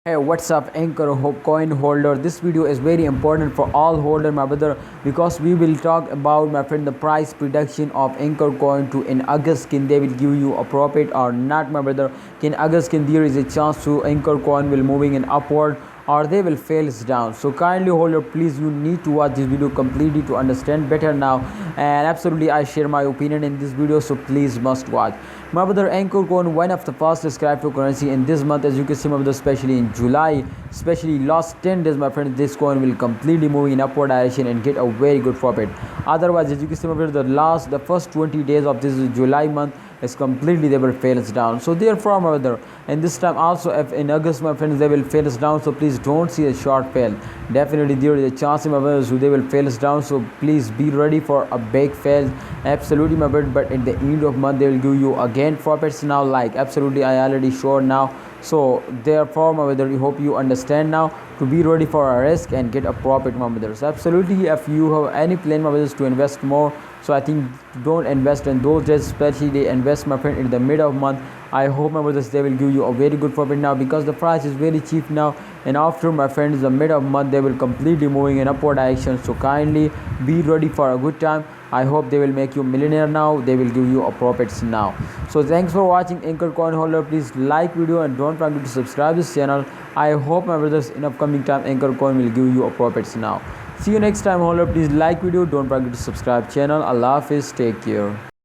Hey, what's up, Anchor coin holder? This video is very important for all holder, my brother, because we will talk about, my friend, the price prediction of Anchor coin to in August. Can they will give you a profit or not, my brother? Can August can there is a chance to Anchor coin will moving in upward, or they will fail down? So kindly holder, please, you need to watch this video completely to understand better now. And absolutely, I share my opinion in this video, so please must watch. My brother, Ankr coin, one of the fastest cryptocurrency in this month, as you can see, my brother, especially in July, especially last 10 days, my friend, this coin will completely move in upward direction and get a very good profit. Otherwise, as you can see, my brother, the first 20 days of this July month is completely they will fail us down. So therefore, my brother, and this time also, if in August, my friends, they will fail us down, so please don't see a short fail. Definitely there is a chance, my brothers, they will fail us down, so please be ready for a big fail. Absolutely, my brother, but at the end of month they will give you again profits now, like absolutely I already showed now. So therefore, my brother, we hope you understand now to be ready for a risk and get a profit, my brothers. Absolutely, if you have any plan, my brothers, to invest more, so I think don't invest in those days, especially they invest, my friend, in the mid of month. I hope, my brothers, they will give you a very good profit now, because the price is very cheap now, and after, my friends, the mid of month they will completely moving in upward direction. So kindly be ready for a good time. I hope they will make you millionaire now. They will give you a profits now. So thanks for watching, Anchor coin holder. Please like video and don't forget to subscribe this channel. I hope, my brothers, in upcoming time Anchor coin will give you a profits now. See you next time, holder. Please like video, don't forget to subscribe channel. Allah Hafiz, take care.